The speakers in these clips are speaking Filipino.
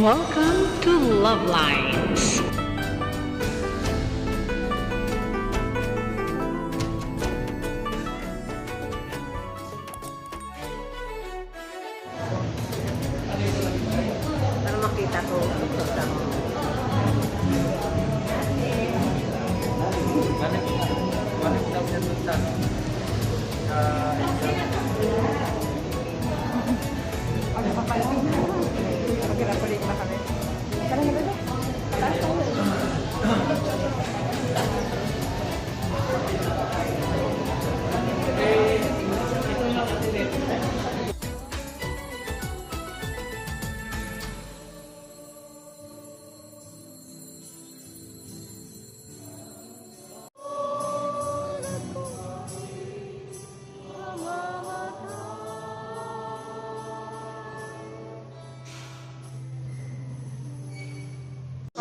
Welcome to Love Lines. Para makita ko.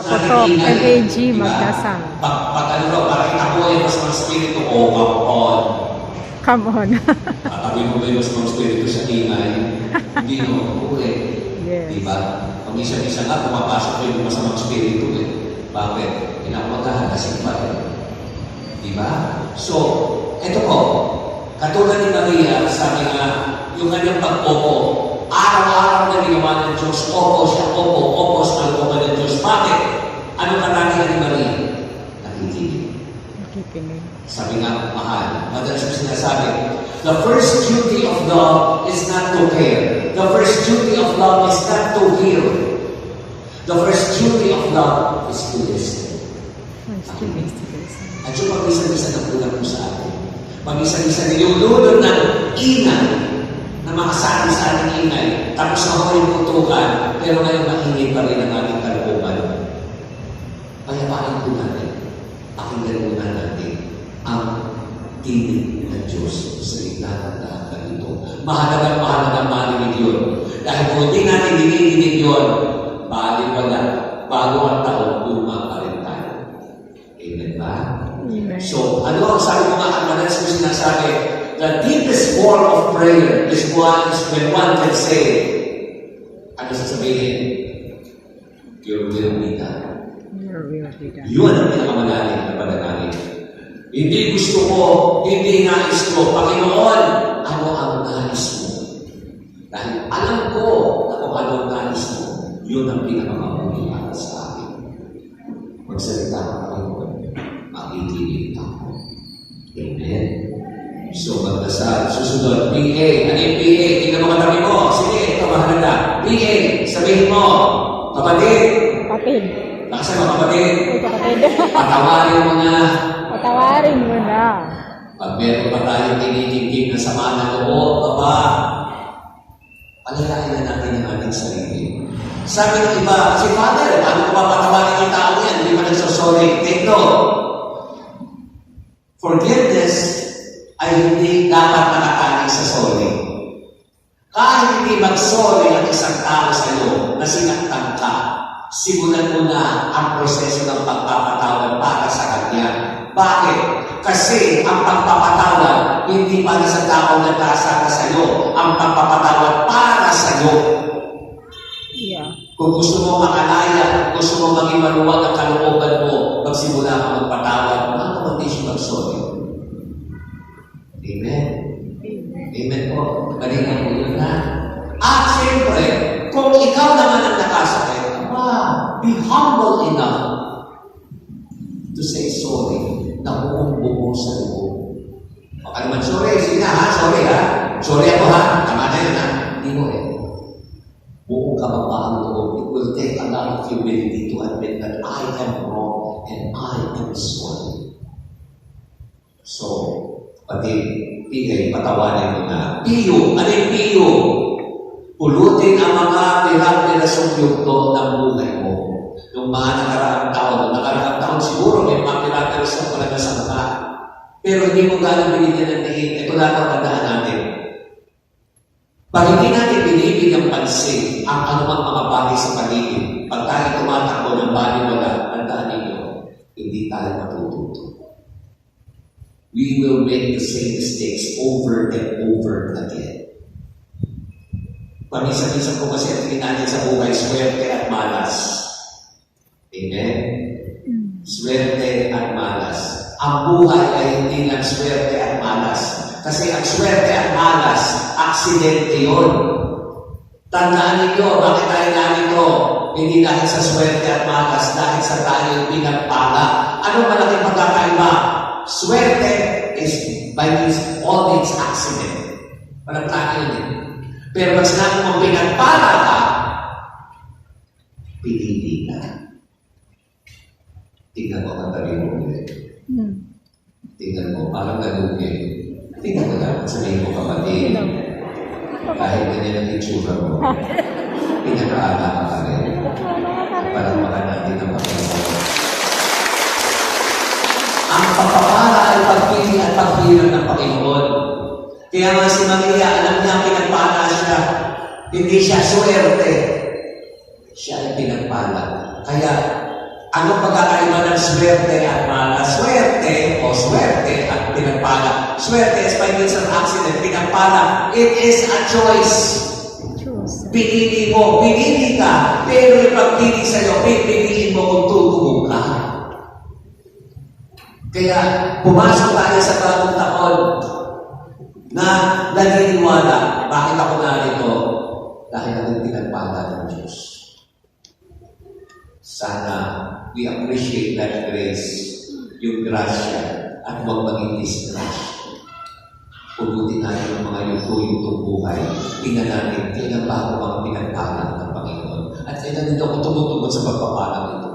Patok, MAG, magdasal. Pag ano daw, parang itakuhin mas mga spirito ko, kapon. Come on. Tatabi mo ba yung mas mga spirito sa ingay? Hindi no, okay. Yes. Diba? Pag isa-isa nga, pumapasok ko yung masamang spirito eh. Bakit? Pinakamaghahalasing pa rin. Diba? So, eto po, katulad ni Maria, sabi nga, yung kanyang pag-opo, araw-araw na ginawa ng Diyos, opo siya, opo sa kalooban ng Diyos. Bakit? Anong katangian ni Maria? Nakikinig. Nakikinig. Sabi nga, mahal, madalas ko sinasabi, the first duty of love is not to care. The first duty of love is not to heal. The first duty of love is to listen. At yung pag-isa-isa na kulang mo sa atin. Pag-isa-isa na yung lulod ng ingay na makasabi sa ating ingay. Tapos ako yung putukan, pero ngayon maingay pa rin ang ating kalooban. Payapain po natin. Pakinggan muna natin ang tinig ng Diyos sa gitna ng lahat ito. Mahalagang marinig yun. Dahil kung hindi natin dinidinig yun, baliwala, bago ang taon, luma pa rin tayo. Amen ba? Amen. So, ano ang sabi ko nga, ang madalas ko sinasabi, the deepest form of prayer is when one can say, ano sasabihin? Your will be done. Your will be done. Yun ang pinakamalalim na pananalig. Hindi gusto ko, hindi nais ko, Panginoon, ano ang nais mo? Dahil alam ko na kung ano ang nais mo, yun ang pinakamabuti para sa akin. Magsalita ka, Panginoon, makikinig ako. Amen? So, magdasal. Susunod, PA. Ano yung PA? Tingnan mo katabi mo. Sige, ito mahalaga. PA, sabihin mo, kapatid. Kapatid. Nakasama mo, kapatid. Kapatid. Patawarin mo na. Patawarin mo na. Pag meron pa tayong tinitingin na sama ng loob, palalain na natin ang ating sarili. Sabi ng iba, si Father, paano ko papatawarin yung tao yan? Hindi pa nagsosorry. Take note. Forgiveness ay hindi dapat nakakaling sa sorry. Kahit hindi mag-sorry ang isang tao sa iyo na sinaktan ka, simulan mo na ang proseso ng pagpapatawad para sa kanya. Bakit? Kasi ang pagpapatawad hindi para sa tao na nagkasala sa iyo. Ang pagpapatawad para sa iyo. Yeah. Kung gusto mo makalaya, kung gusto mo maging maluwag ang kalooban mo, magsimula ka magpatawad, mag-condition mag-sorry. Amen? Amen po. Galingan po yun na. At siyempre, kung ikaw naman ang nakasakit, be humble enough to say sorry na buong-buo sa loob. Baka naman, sorry, sige na ha, sorry ha. Sorry ako ha, tama na yun ha. Hindi mo eh. Buong kababaan loob. It will take a lot of humility to admit that I am wrong and I am sorry. So, pati, PA, patawanin mo na. Piyo, ano yung piyo? Pulutin ang mga pirang-pirasong yugto ng buhay mo. Nung mga nakaraang taon, siguro may mga pirang-pirasong talaga sa mata. Pero hindi mo gano'ng binigyan ng tingin. Ito lang ang tandaan natin. Pag hindi natin binibigyan pansin ang anumang mga bagay sa paligid, pag tayo tumatakbo ng baliwala, tandaan ninyo, hindi tayo matututo. We will make the same mistakes over and over again. Paminsan-minsan po kasi ang tingin natin sa buhay, swerte at malas. Amen? Swerte at malas. Ang buhay ay hindi lang swerte at malas. Kasi ang swerte at malas, aksidente yun. Tandaan ninyo, bakit tayo narito? Hindi dahil sa swerte at malas, dahil sa tayo pinagpala. Anong malaking pagkakaiba? Swerte is by means, all means accident. Walang tayo yun eh. Pero pag sinabi mong pinagpala ka, pinili ka. Tingnan mo ang tabi mo ulit. Tingnan mo, parang nalugin. Tingnan mo lang, sabihin mo kapatid. Kahit ganyan ang itsura mo, pinag-aala ka pa rin. Parang baka natin ang pagkakas. Ang pagpapala ay pagpili at paghirap ng Panginoon. Kaya nga si Maria, alam niya pinagpala siya. Hindi siya swerte. Siya ay pinagpala. Kaya, anong pagkakaiba ng swerte at mala? Swerte o swerte at pinagpala. Swerte is by means of accident. Pinagpala, it is a choice. Pinili mo, pinili ka. Pero yung pagpili sa'yo, pipiliin mo kung tutulog ka. Kaya, pumasok tayo sa bagong taon na naniniwala. Bakit ako narito? Dahil ako pinagpala ng Diyos. Sana we appreciate that grace, yung grasya, at huwag maging disgrasya. Pulutin natin ang mga yugto-yugtong buhay. Tingnan natin, kailan ba ako mga pinagpala ng Panginoon? At kailan nito ako tumutugod sa pagpapala nito?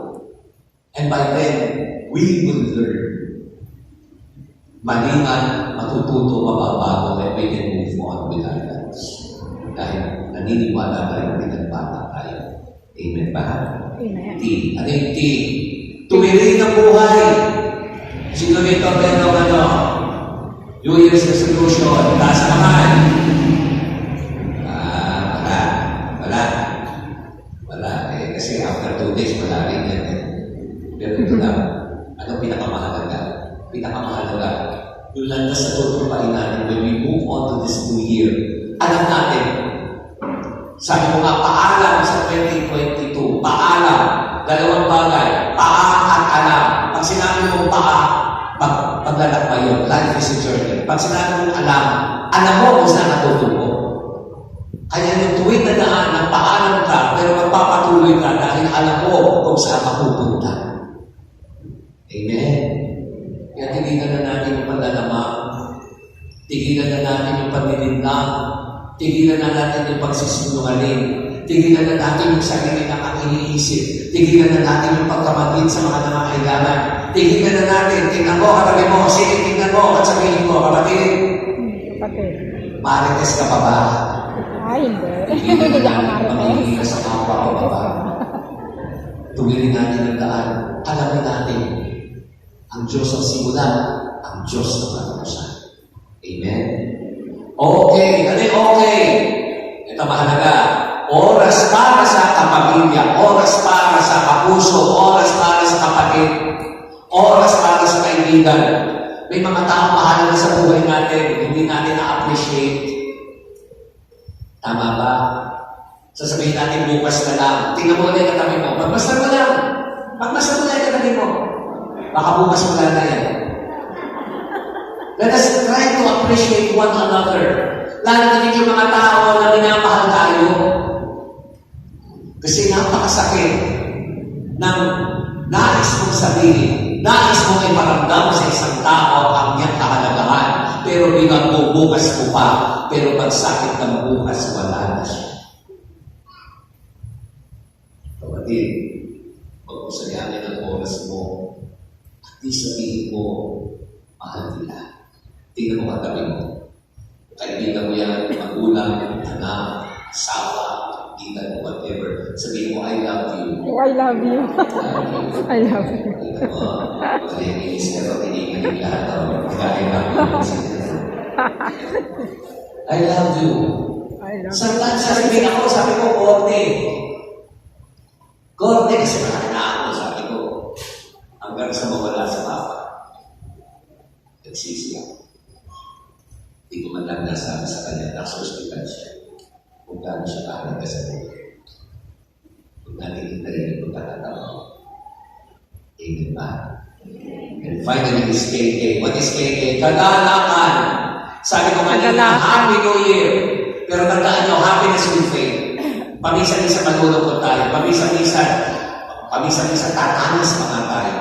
And by then, we will learn. Malingan, matututo, mababago, and we can move on with our lives. Dahil naniniwala tayo, pinagpala tayo. Amen ba? Amen. T. Ano yung T? Tuwirin ang buhay. Sino nito meron New Year's resolution. Taas naman. Wala. Kasi after 2 days, wala rin yan. Pero ito lang. Ano pinakamahalaga? Pinakamahalaga. Yung landas na tutupain natin when we move on to this new year. Alam natin. Sabi mo nga, paalam sa 2022. Paalam. Dalawang bagay. Paa at alam. Pag sinabi mong paa, paglalakbay yun. Life is a journey. Pag sinabi mong alam mo kung saan natutupo. Kaya yung tuwid na daan ng paalam ka, pero magpapatuloy ka dahil alam mo kung saan mapupunta. Amen? Kaya tigilan na natin yung panlalama. Tigilan na natin yung panlilinlang. Tigilan na natin yung pagsisinungaling. Tigilan na natin yung sarili na iniisip. Tigilan na natin yung pagkamatid sa mga nangangailangan. Tigilan na natin, tingnan mo, katabi mo, sige, tingnan mo, at sabihin mo, kapatid. Kapatid. Marites ka pa ba? Ay, hindi. Tigilan Hindi na ako natin pamilya sa kapwa ko pa ba? Tuwirin natin ang daan. Alamin natin, ang Diyos ang simula, ang Diyos ang katapusan. Amen? Okay. Ano yung okay? Ito mahalaga. Oras para sa kapamilya, oras para sa kapuso, oras para sa kapatid, oras para sa kaibigan. May mga taong mahalaga sa buhay natin, hindi natin na-appreciate. Tama ba? Sasabihin natin bukas na lang. Tingnan mo ulit katabi mo. Magmasdan mo lang. Magmasdan mo lang katabi mo. Baka bukas wala na yan. Let us try to appreciate one another. Lalo na din yung mga tao na minamahal tayo. Kasi napakasakit ng nais mong sabihin, nais mong iparamdam sa isang tao ang niyang kahalagahan, pero bilang mo bukas mo pa, pero pagsakit ng bukas, wala na siya. Kapatid, huwag mo sayanin ang oras mo, at di sabihin mo, mahal nila. Tingnan mo katabi mo. Kaibigan mo yan, magulang, anak, asawa, kaibigan mo, whatever. Sabihin mo, I love you. Oh, I love you. I love you. Tingnan mo, pag-iinis ka ito, tinikinig lahat daw. I love you. I love you. Sometimes sasabihin ako, sabi ko, Korte. Korte, kasi na ako, sabi ko. Hanggang sa mawala sa papa. Nagsisi ako. Hindi ko man lang nasabi sa kanya, nasa hospital siya. Kung gaano siya kahalaga sa buhay. Kung natin hintayin yung pagkakataon. Amen ba? And finally is KK. What is KK? Kagalakan. Sabi ko kanina, Happy New Year. Pero tandaan nyo, happiness will fade. Paminsan-minsan malulungkot tayo. Paminsan-minsan tatanis mga tayo.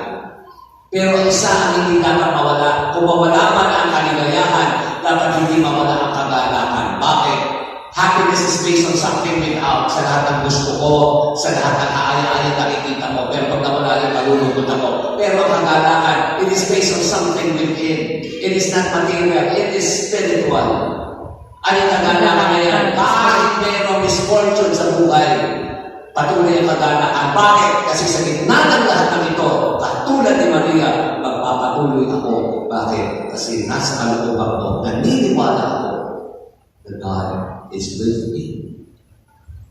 Pero isa ang hindi dapat mawala. Kung mawala man ang kaligayahan, dapat hindi mawala ang kagalakan. Bakit? Happiness is based on something without. Sa lahat ng gusto ko, sa lahat ng kaaya-ayang nakikita mo. Pero pag nawala yung malulungkot ako. Pero ang kagalakan, it is based on something within. It is not material. It is spiritual. Ano yung kagalakan na yan? Kahit mayroong misfortune sa buhay, patuloy ang kagalakan. Bakit? Kasi sa gitna ng lahat ng ito, katulad ni Maria, magpapatuloy ako. Bakit? Kasi nasa kalooban ko, naniniwala ako na God is with me.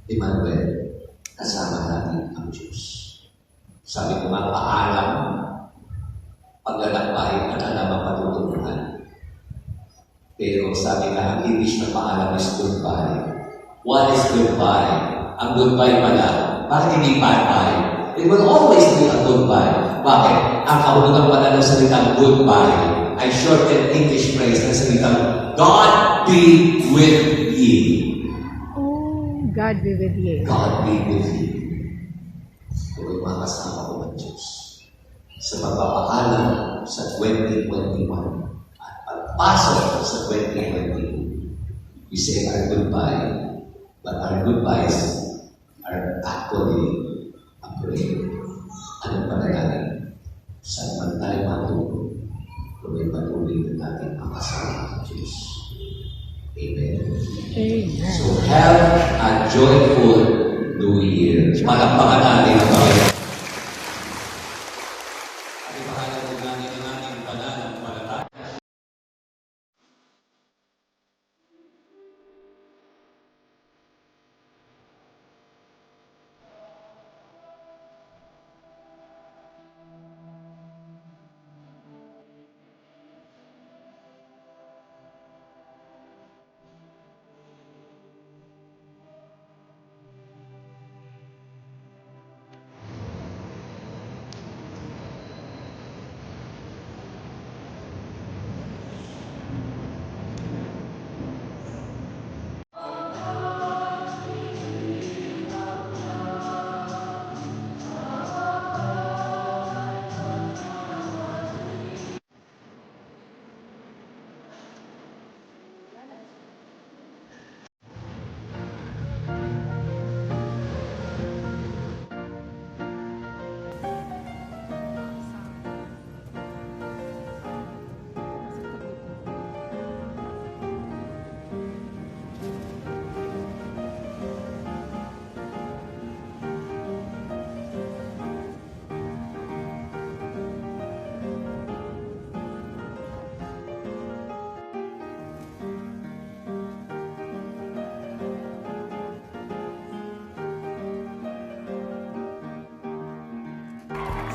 Emmanuel, kasama natin ang Diyos. Sabi ko nga, paalam, paglalakbay at alam ang patutunguhan. Pero sabi nga, ang English na paalam is goodbye. What is goodbye? Ang goodbye pala, bakit hindi bye-bye? It will always be a goodbye. Bakit? Ang kahulugan pala ng salitang goodbye ay shortened English phrase ng salitang God be with you. Oh, God be with you. God be with you. Ito'y makasama ko ng Diyos sa pagpapaalam sa 2021 at pagpasok sa 2022. We say our goodbye, but our goodbyes are actually a prayer. Anong panalangin? Saan man tayo matulog, kung may patuloy na natin ang kasama ng Diyos. Amen. Amen. So have a joyful New Year. Palakpakan natin ang Panginoon. At ipahalagod natin ang ating pananampalataya.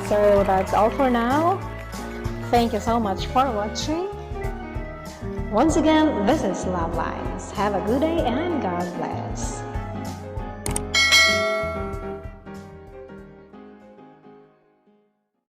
So that's all for now. Thank you so much for watching. Once again, this is Love Lines. Have a good day and God bless.